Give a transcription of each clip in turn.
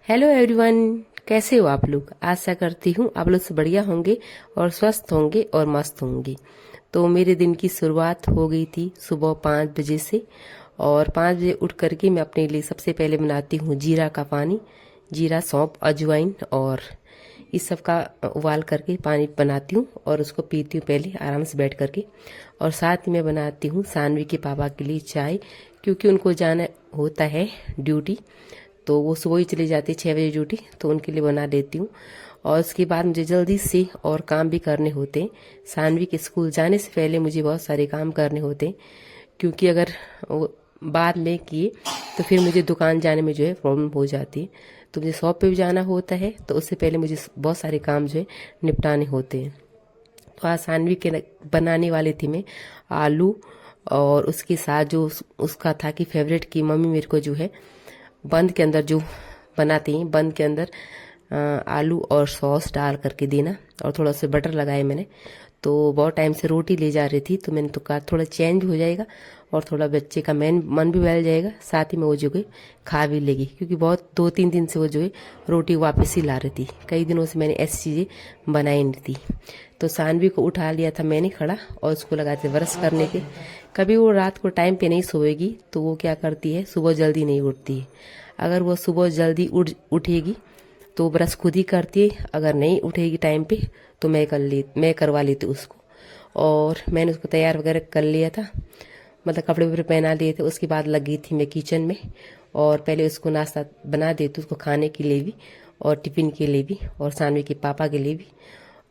Hello everyone. कैसे हो आप लोग? आशा करती हूँ आप लोग से बढ़िया होंगे और स्वस्थ होंगे और मस्त होंगे। तो मेरे दिन की शुरुआत हो गई थी सुबह 5 बजे से। और 5 बजे उठ करके मैं अपने लिए सबसे पहले बनाती हूँ जीरा का पानी। जीरा, सौंफ, अजवाइन और इस सब का उबाल करके पानी बनाती हूँ और उसको पीती हूँ पहले आराम से बैठ करके। और साथ में बनाती हूँ सानवी के पापा के लिए चाय, क्योंकि उनको जाना होता है ड्यूटी। तो वो सुबह ही चली जाती है 6 बजे ड्यूटी, तो उनके लिए बना देती हूँ। और उसके बाद मुझे जल्दी से और काम भी करने होते हैं। सानवी के स्कूल जाने से पहले मुझे बहुत सारे काम करने होते हैं, क्योंकि अगर वो बाद में किए तो फिर मुझे दुकान जाने में जो है प्रॉब्लम हो जाती है। तो मुझे शॉप पे भी जाना होता है, तो उससे पहले मुझे बहुत सारे काम जो है निपटाने होते हैं। तो आज सानवी के बनाने वाली थी मैं आलू। और उसके साथ जो उसका था कि फेवरेट की मम्मी मेरे को जो है बंद के अंदर जो बनाती हैं, बंद के अंदर आलू और सॉस डाल करके देना, और थोड़ा सा बटर लगाए मैंने। तो बहुत टाइम से रोटी ले जा रही थी, तो मैंने तो कहा थोड़ा चेंज हो जाएगा और थोड़ा बच्चे का मन भी बहल जाएगा, साथ ही में वो जो है खा भी लेगी, क्योंकि बहुत 2-3 दिन से वो जो है रोटी वापस ही ला रही थी। कई दिनों से मैंने ऐसी चीज़ें बनाई नहीं थी। तो सानवी को उठा लिया था मैंने खड़ा, और उसको लगाते ब्रश करने के। कभी वो रात को टाइम पे नहीं सोएगी, तो वो क्या करती है, सुबह जल्दी नहीं उठती है। अगर वो सुबह जल्दी उठेगी तो ब्रश खुद ही करती है, अगर नहीं उठेगी टाइम पे तो मैं करवा लेती उसको। और मैंने उसको तैयार वगैरह कर लिया था, मतलब कपड़े वपड़े पहना लिए थे। उसके बाद लगी थी मैं किचन में, और पहले उसको नाश्ता बना देती, उसको खाने के लिए भी और टिफिन के लिए भी और सानवी के पापा के लिए भी।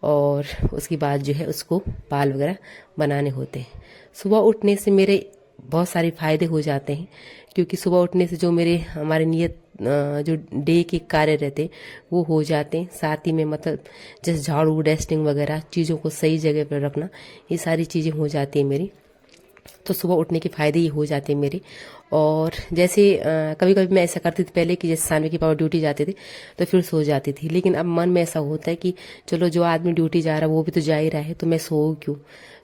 और उसके बाद जो है उसको बाल वगैरह बनाने होते हैं। सुबह उठने से मेरे बहुत सारे फायदे हो जाते हैं, क्योंकि सुबह उठने से जो हमारे नियत जो डे के कार्य रहते हैं वो हो जाते हैं। साथ ही में मतलब जैसे झाड़ू, डस्टिंग वगैरह चीज़ों को सही जगह पर रखना, ये सारी चीज़ें हो जाती हैं मेरी। तो सुबह उठने के फायदे ही हो जाते हैं मेरे। और जैसे कभी कभी मैं ऐसा करती थी पहले कि जैसे सानवी के पापा ड्यूटी जाते थे तो फिर सो जाती थी, लेकिन अब मन में ऐसा होता है कि चलो जो आदमी ड्यूटी जा रहा है वो भी तो जा ही रहा है, तो मैं सोऊं क्यों।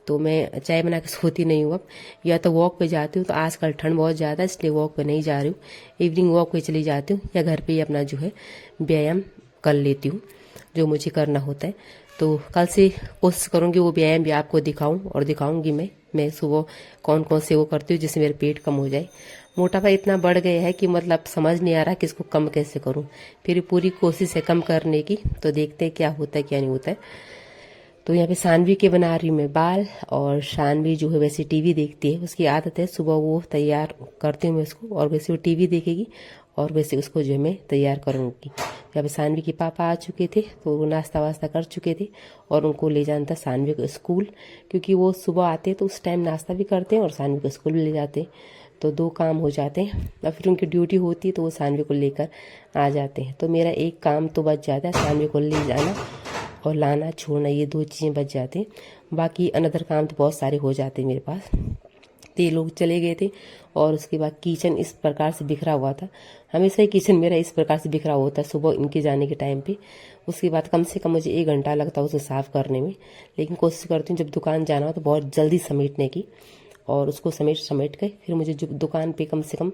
तो मैं चाय बना के सोती नहीं हूँ अब। या तो वॉक पे जाती हूँ, तो आजकल ठंड बहुत ज़्यादा है इसलिए वॉक पे नहीं जा रही हूँ। इवनिंग वॉक पे चली जाती हूँ, या घर पे ही अपना जो है व्यायाम कर लेती हूँ जो मुझे करना होता है। तो कल से कोशिश करूँगी वो व्यायाम भी आपको दिखाऊं, और दिखाऊंगी मैं सुबह कौन कौन से वो करती हूँ जिससे मेरे पेट कम हो जाए। मोटापा इतना बढ़ गया है कि मतलब समझ नहीं आ रहा कि इसको कम कैसे करूँ। फिर पूरी कोशिश है कम करने की, तो देखते हैं क्या होता है क्या नहीं होता है। तो यहाँ पे सानवी के बना रही हूँ मैं बाल। और सानवी जो है वैसे टीवी देखती है, उसकी आदत है सुबह वो तैयार करती हूँ मैं उसको, और वैसे वो टीवी देखेगी और वैसे उसको जो है मैं तैयार करूँगी। यहाँ पे सानवी के पापा आ चुके थे, तो वो नाश्ता वास्ता कर चुके थे और उनको ले जाना था सानवी को स्कूल, क्योंकि वो सुबह आते हैं तो उस टाइम नाश्ता भी करते हैं और सानवी को स्कूल भी ले जाते हैं। तो दो काम हो जाते हैं। और फिर उनकी ड्यूटी होती है तो वो सानवी को लेकर आ जाते हैं, तो मेरा एक काम तो बच जाता है, सानवी को ले जाना और लाना छोड़ना, ये दो चीज़ें बच जाते हैं। बाकी अनदर काम तो बहुत सारे हो जाते हैं मेरे पास। तो ये लोग चले गए थे, और उसके बाद किचन इस प्रकार से बिखरा हुआ था। हमेशा ही किचन मेरा इस प्रकार से बिखरा हुआ होता है सुबह इनके जाने के टाइम पे। उसके बाद कम से कम मुझे 1 घंटा लगता है उसे साफ़ करने में, लेकिन कोशिश करती हूँ जब दुकान जाना हो तो बहुत जल्दी समेटने की। और उसको समेट समेट के फिर मुझे जो दुकान पे कम से कम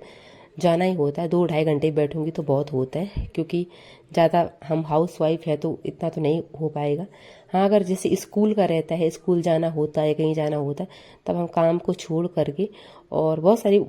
जाना ही होता है, 2-2.5 घंटे बैठूंगी तो बहुत होता है, क्योंकि ज़्यादा हम हाउस वाइफ है तो इतना तो नहीं हो पाएगा। हाँ, अगर जैसे स्कूल का रहता है, स्कूल जाना होता है, कहीं जाना होता है, तब हम काम को छोड़ करके और बहुत सारी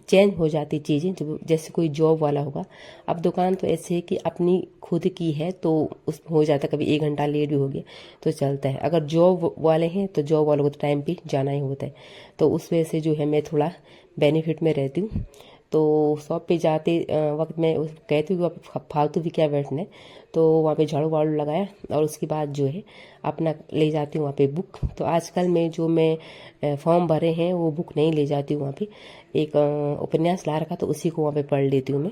चेंज हो जाती चीज़ें, जब जैसे कोई जॉब वाला होगा। अब दुकान तो ऐसे है कि अपनी खुद की है, तो उस हो जाता है कभी 1 घंटा लेट भी हो गया तो चलता है। अगर जॉब वाले हैं तो जॉब वालों को तो टाइम पे जाना ही होता है, तो उस वजह से जो है मैं थोड़ा बेनिफिट में रहती हूँ। तो शॉप पे जाते वक्त मैं कहती हूँ कि फालतू भी क्या बैठना है, तो वहाँ पे झाड़ू वाड़ू लगाया और उसके बाद जो है अपना ले जाती हूँ वहाँ पे बुक। तो आजकल में जो मैं फॉर्म भरे हैं वो बुक नहीं ले जाती हूँ वहाँ पे। एक उपन्यास ला रखा तो उसी को वहाँ पे पढ़ लेती हूँ मैं।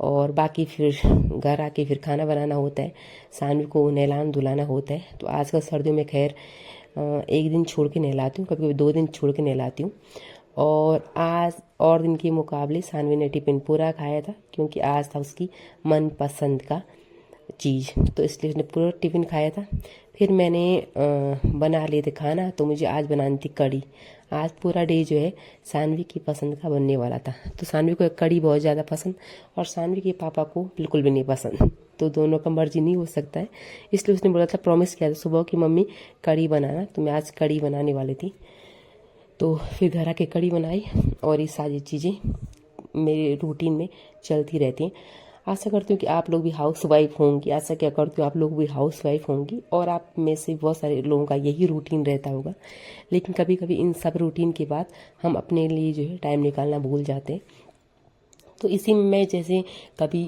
और बाकी फिर घर आके फिर खाना बनाना होता है, सानवी को नहलाना धुलाना होता है। तो आजकल सर्दियों में खैर एक दिन छोड़ के नहलाती हूँ, कभी कभी 2 दिन छोड़ के नहलाती हूँ। और आज और दिन के मुकाबले सानवी ने टिफिन पूरा खाया था, क्योंकि आज था उसकी मनपसंद का चीज़, तो इसलिए उसने पूरा टिफ़िन खाया था। फिर मैंने बना लिए थे खाना, तो मुझे आज बनानी थी कड़ी। आज पूरा डे जो है सानवी की पसंद का बनने वाला था। तो सानवी को कड़ी बहुत ज़्यादा पसंद और सानवी के पापा को बिल्कुल भी नहीं पसंद, तो दोनों का मर्जी नहीं हो सकता है। इसलिए उसने बोला था, प्रॉमिस किया था सुबह कि मम्मी कड़ी बनाना, तो मैं आज कड़ी बनाने वाली थी। तो फिर घर आके कड़ी बनाई और ये सारी चीज़ें मेरे रूटीन में चलती रहती हैं। आशा करती हूँ कि आप लोग भी हाउस वाइफ होंगी, आशा क्या करती हूँ आप लोग भी हाउस वाइफ होंगी और आप में से बहुत सारे लोगों का यही रूटीन रहता होगा। लेकिन कभी कभी इन सब रूटीन के बाद हम अपने लिए जो है टाइम निकालना भूल जाते हैं। तो इसी में मैं जैसे कभी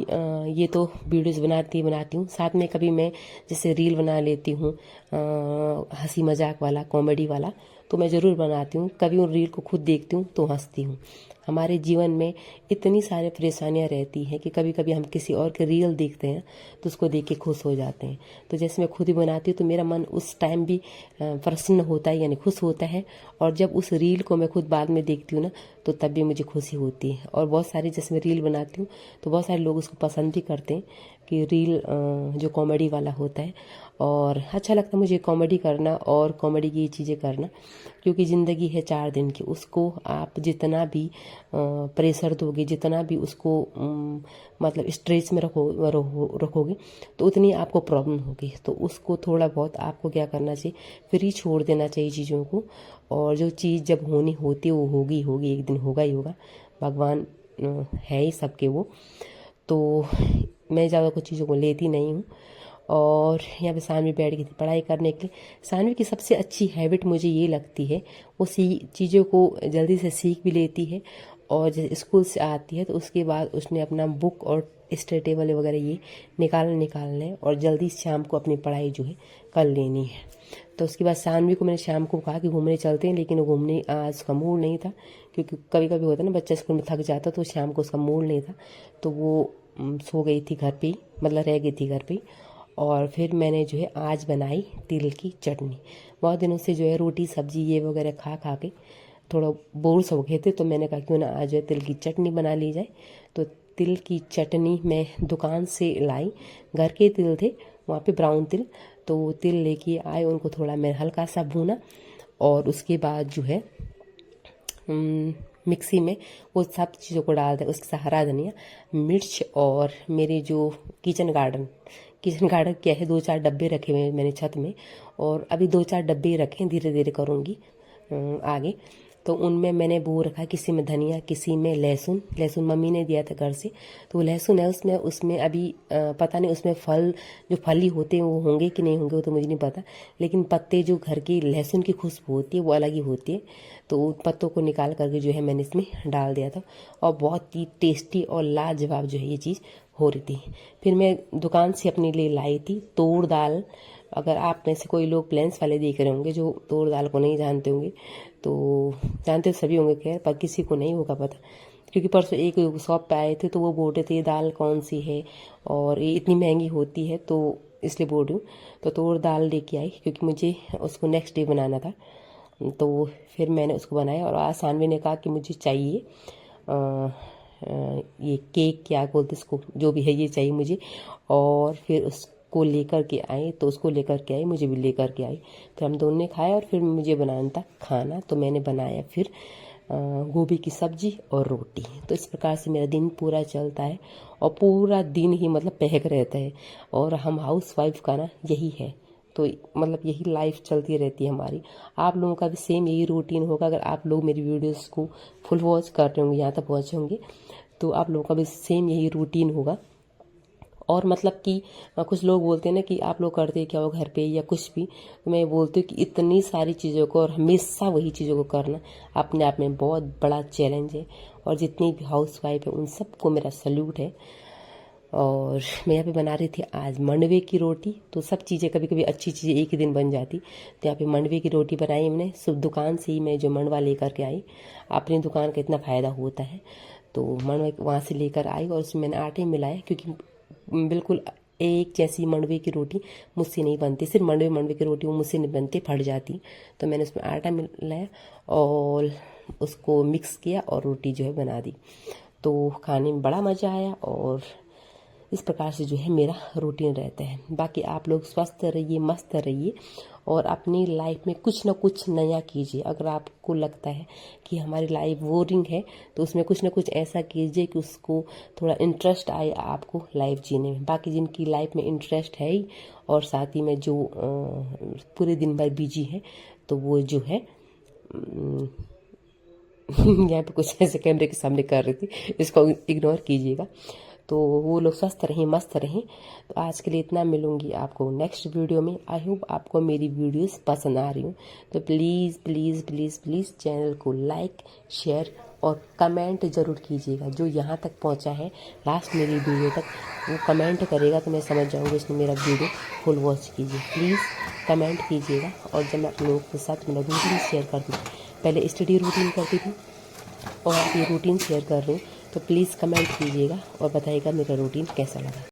ये तो वीडियोस बनाती हूँ, साथ में कभी मैं जैसे रील बना लेती हूँ हंसी मजाक वाला, कॉमेडी वाला, तो मैं ज़रूर बनाती हूँ। कभी उन रील को खुद देखती हूँ तो हंसती हूँ। हमारे जीवन में इतनी सारी परेशानियाँ रहती हैं कि कभी कभी हम किसी और के रील देखते हैं तो उसको देख के खुश हो जाते हैं। तो जैसे मैं खुद ही बनाती हूँ तो मेरा मन उस टाइम भी प्रसन्न होता है, यानी खुश होता है। और जब उस रील को मैं खुद बाद में देखती हूँ ना, तो तब भी मुझे खुशी होती है। और बहुत सारी जैसे मैं रील बनाती हूँ तो बहुत सारे लोग उसको पसंद भी करते हैं कि रील जो कॉमेडी वाला होता है, और अच्छा लगता है मुझे कॉमेडी करना और कॉमेडी की चीज़ें करना। क्योंकि ज़िंदगी है 4 दिन की, उसको आप जितना भी प्रेशर दोगे, जितना भी उसको मतलब स्ट्रेस में रखोगे तो उतनी आपको प्रॉब्लम होगी। तो उसको थोड़ा बहुत आपको क्या करना चाहिए, फ्री छोड़ देना चाहिए चीज़ों को। और जो चीज़ जब होनी होती है वो होगी होगी, एक दिन होगा ही होगा। भगवान है ही सबके वो। तो मैं ज़्यादा कुछ चीज़ों को लेती नहीं हूँ। और यहाँ पे सानवी बैठ गई थी पढ़ाई करने के लिए। सानवी की सबसे अच्छी हैबिट मुझे ये लगती है, वो चीज़ों को जल्दी से सीख भी लेती है। और जैसे स्कूल से आती है तो उसके बाद उसने अपना बुक और स्टडी टेबल वगैरह ये निकालने और जल्दी शाम को अपनी पढ़ाई जो है कर लेनी है। तो उसके बाद सानवी को मैंने शाम को कहा कि घूमने चलते हैं, लेकिन वो घूमने आज उसका मूड नहीं था। क्योंकि कभी कभी होता है ना, बच्चा स्कूल में थक जाता तो शाम को उसका मूड नहीं था, तो वो सो गई थी घर पे ही, मतलब रह गई थी घर पे ही। और फिर मैंने जो है आज बनाई तिल की चटनी। बहुत दिनों से जो है रोटी सब्जी ये वगैरह खा खा के थोड़ा बोर से हो गए थे, तो मैंने कहा क्यों ना आज जो है तिल की चटनी बना ली जाए। तो तिल की चटनी मैं दुकान से लाई, घर के तिल थे वहाँ पे ब्राउन तिल, तो वो तिल लेके आए, उनको थोड़ा मैं हल्का सा भूना और उसके बाद जो है मिक्सी में वो सब चीज़ों को डाल दें। उसके साथ हरा धनिया, मिर्च और मेरे जो किचन गार्डन क्या है, 2-4 डब्बे रखे हुए हैं मैंने छत में, और अभी 2-4 डब्बे रखे हैं, धीरे धीरे करूँगी आगे। तो उनमें मैंने वो रखा, किसी में धनिया, किसी में लहसुन मम्मी ने दिया था घर से, तो लहसुन है उसमें। उसमें अभी पता नहीं उसमें जो फली होते हैं वो होंगे कि नहीं होंगे, वो तो मुझे नहीं पता। लेकिन पत्ते जो घर की लहसुन की खुशबू होती है वो अलग ही होती है। तो उन पत्तों को निकाल करके जो है मैंने इसमें डाल दिया था, और बहुत ही टेस्टी और लाजवाब जो है ये चीज़ हो रही थी। फिर मैं दुकान से अपने लिए लाई थी तूर दाल। अगर आप में से कोई लोग प्लेन्स वाले देख रहे होंगे जो तूर दाल को नहीं जानते होंगे, तो जानते तो सभी होंगे खैर, पर किसी को नहीं होगा पता। क्योंकि परसों एक शॉप पे आए थे तो वो बोल रहे थे ये दाल कौन सी है और ये इतनी महंगी होती है, तो इसलिए बोल रही हूँ। तो तूर दाल लेके आई क्योंकि मुझे उसको नेक्स्ट डे बनाना था। तो फिर मैंने उसको बनाया, और आज सानवी ने कहा कि मुझे चाहिए ये केक, क्या बोलते इसको, जो भी है ये चाहिए मुझे। और फिर उसको लेकर के आए, तो उसको लेकर के आई, मुझे भी लेकर के आई। फिर हम दोनों ने खाया और फिर मुझे बनाना था खाना, तो मैंने बनाया फिर गोभी की सब्जी और रोटी। तो इस प्रकार से मेरा दिन पूरा चलता है, और पूरा दिन ही मतलब बहक रहता है। और हम हाउस वाइफ का ना यही है, तो मतलब यही लाइफ चलती रहती है हमारी। आप लोगों का भी सेम यही रूटीन होगा। अगर आप लोग मेरी वीडियोस को फुल वॉच कर रहे होंगे, यहाँ तक पहुँचे होंगे, तो आप लोगों का भी सेम यही रूटीन होगा। और मतलब कि कुछ लोग बोलते हैं ना कि आप लोग करते क्या हो घर पे या कुछ भी, तो मैं बोलती हूँ कि इतनी सारी चीज़ों को और हमेशा वही चीज़ों को करना अपने आप में बहुत बड़ा चैलेंज है। और जितनी भी हाउस वाइफ है उन सबको मेरा सल्यूट है। और मैं यहाँ पे बना रही थी आज मंडवे की रोटी। तो सब चीज़ें, कभी कभी अच्छी चीज़ें एक ही दिन बन जाती, तो यहाँ पे मंडवे की रोटी बनाई मैंने। सिर्फ दुकान से ही मैं जो मंडवा लेकर के आई, अपनी दुकान का इतना फ़ायदा होता है, तो मंडवा वहाँ से लेकर आई और उसमें मैंने आटे मिलाया। क्योंकि बिल्कुल एक जैसी मंडवे की रोटी मुझसे नहीं बनती, सिर्फ मंडवे की रोटी वो मुझसे नहीं बनती, फट जाती। तो मैंने उसमें आटा मिलाया और उसको मिक्स किया और रोटी जो है बना दी। तो खाने में बड़ा मज़ा आया। और इस प्रकार से जो है मेरा रूटीन रहता है। बाकी आप लोग स्वस्थ रहिए, मस्त रहिए और अपनी लाइफ में कुछ ना कुछ नया कीजिए। अगर आपको लगता है कि हमारी लाइफ बोरिंग है तो उसमें कुछ ना कुछ ऐसा कीजिए कि उसको थोड़ा इंटरेस्ट आए आपको लाइफ जीने में। बाकी जिनकी लाइफ में इंटरेस्ट है ही और साथ ही में जो पूरे दिन भर बिजी है तो वो जो है यहाँ पे कुछ ऐसे कैमरे के सामने कर रही थी, इसको इग्नोर कीजिएगा। तो वो लोग स्वस्थ रहें, मस्त रहें। तो आज के लिए इतना, मिलूंगी आपको नेक्स्ट वीडियो में। आई होप आपको मेरी वीडियोस पसंद आ रही हूँ। तो please please please please channel को लाइक, शेयर और कमेंट ज़रूर कीजिएगा। जो यहाँ तक पहुँचा है लास्ट मेरी वीडियो तक, वो कमेंट करेगा तो मैं समझ जाऊँगी उसने मेरा वीडियो फुल वॉच कीजिए। प्लीज़ कमेंट कीजिएगा। और जब मैं आप लोगों के साथ मेरा रूटीन शेयर करती थी, पहले स्टडी रूटीन करती थी और आप ये रूटीन शेयर कर रही हूँ, तो प्लीज़ कमेंट कीजिएगा और बताइएगा मेरा रूटीन कैसा लगा।